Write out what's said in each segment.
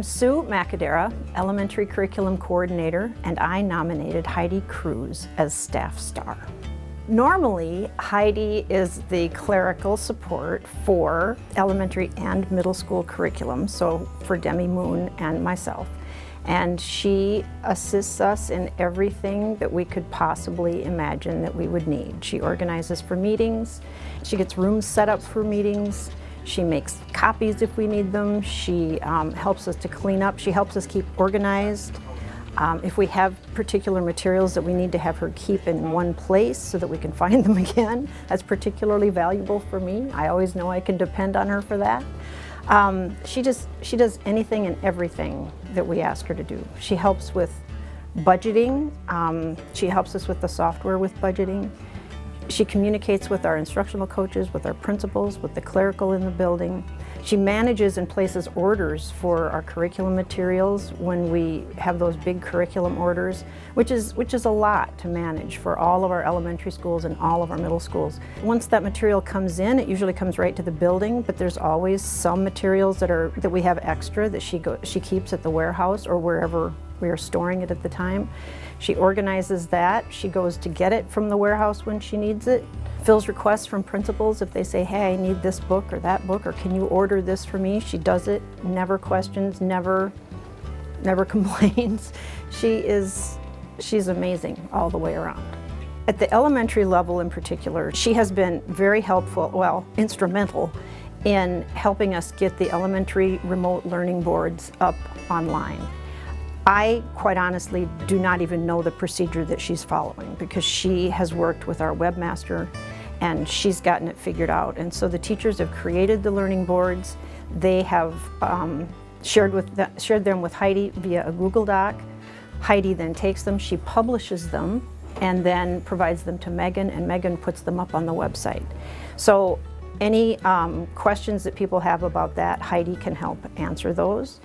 Sue Macadera, Elementary Curriculum Coordinator, and I nominated Heidi Kruse as staff star. Normally, Heidi is the clerical support for elementary and middle school curriculum, so for Demi Moon and myself. And she assists us in everything that we could possibly imagine that we would need. She organizes for meetings, she gets rooms set up for meetings, she makes copies if we need them, she helps us to clean up, she helps us keep organized. If we have particular materials that we need to have her keep in one place so that we can find them again, that's particularly valuable for me. I always know I can depend on her for that. She does anything and everything that we ask her to do. She helps with budgeting. She helps us with the software with budgeting. She communicates with our instructional coaches, with our principals, with the clerical in the building. She manages and places orders for our curriculum materials when we have those big curriculum orders, which is a lot to manage for all of our elementary schools and all of our middle schools. Once that material comes in, it usually comes right to the building, but there's always some materials that we have extra that she keeps at the warehouse or wherever we are storing it at the time. She organizes that. She goes to get it from the warehouse when she needs it. Fills requests from principals if they say, hey, I need this book or that book, or can you order this for me? She does it, never questions, never complains. She's amazing all the way around. At the elementary level in particular, she has been very helpful, well, instrumental in helping us get the elementary remote learning boards up online. I, quite honestly, do not even know the procedure that she's following because she has worked with our webmaster and she's gotten it figured out. And so the teachers have created the learning boards. They have shared them with Heidi via a Google Doc. Heidi then takes them, she publishes them, and then provides them to Megan, and Megan puts them up on the website. So any questions that people have about that, Heidi can help answer those.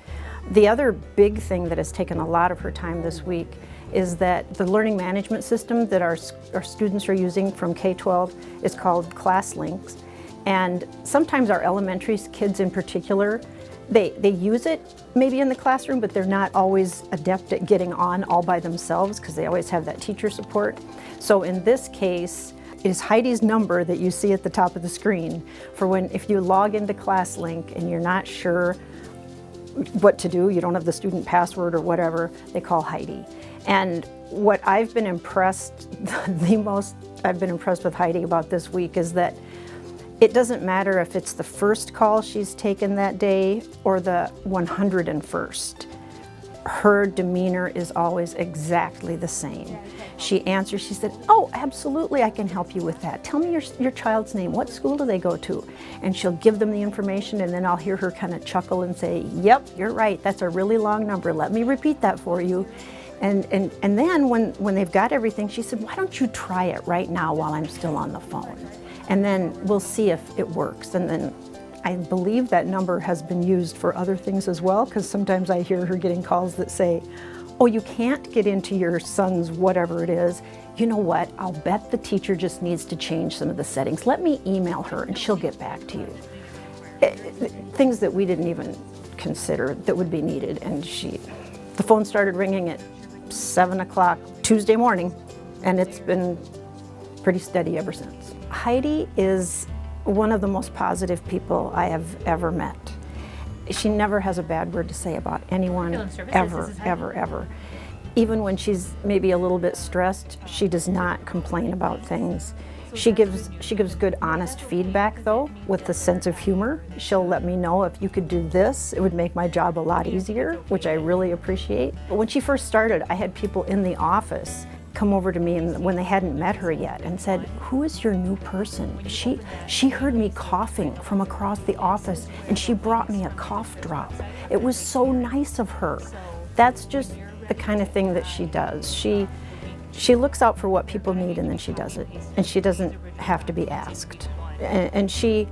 The other big thing that has taken a lot of her time this week is that the learning management system that our students are using from K-12 is called ClassLinks. And sometimes our elementary kids in particular, they use it maybe in the classroom, but they're not always adept at getting on all by themselves because they always have that teacher support. So in this case, it is Heidi's number that you see at the top of the screen for if you log into ClassLink and you're not sure what to do, you don't have the student password or whatever, they call Heidi. And what I've been impressed with Heidi about this week is that it doesn't matter if it's the first call she's taken that day or the 101st. Her demeanor is always exactly the same. She answers, she said, oh, absolutely, I can help you with that. Tell me your child's name. What school do they go to? And she'll give them the information, and then I'll hear her kind of chuckle and say, yep, you're right, that's a really long number. Let me repeat that for you. And then when they've got everything, she said, why don't you try it right now while I'm still on the phone? And then we'll see if it works. And then I believe that number has been used for other things as well, because sometimes I hear her getting calls that say, oh, you can't get into your son's whatever it is. You know what, I'll bet the teacher just needs to change some of the settings. Let me email her and she'll get back to you. Things that we didn't even consider that would be needed. And the phone started ringing at 7 o'clock Tuesday morning, and it's been pretty steady ever since. Heidi is one of the most positive people I have ever met. She never has a bad word to say about anyone, ever. Even when she's maybe a little bit stressed, she does not complain about things. She gives good, honest feedback, though, with a sense of humor. She'll let me know if you could do this, it would make my job a lot easier, which I really appreciate. But when she first started, I had people in the office come over to me when they hadn't met her yet and said, who is your new person? She heard me coughing from across the office and she brought me a cough drop. It was so nice of her. That's just the kind of thing that she does. She looks out for what people need and then she does it. And she doesn't have to be asked. And she,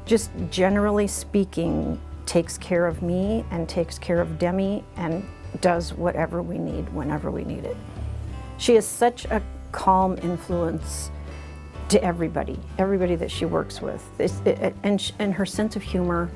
just generally speaking, takes care of me and takes care of Demi and does whatever we need whenever we need it. She is such a calm influence to everybody that she works with. And her sense of humor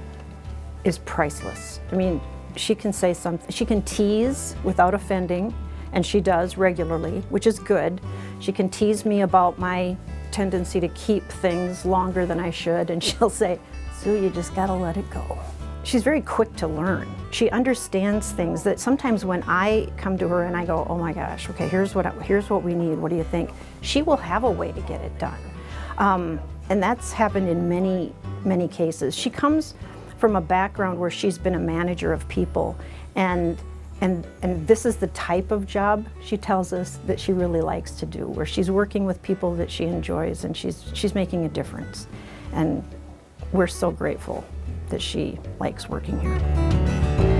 is priceless. I mean, She can say something, she can tease without offending, and she does regularly, which is good. She can tease me about my tendency to keep things longer than I should, and she'll say, "Sue, you just gotta let it go." She's very quick to learn. She understands things that sometimes when I come to her and I go, "Oh my gosh, okay, here's what we need, what do you think?" She will have a way to get it done. And that's happened in many, many cases. She comes from a background where she's been a manager of people, and this is the type of job she tells us that she really likes to do, where she's working with people that she enjoys, and she's making a difference. And we're so grateful that she likes working here.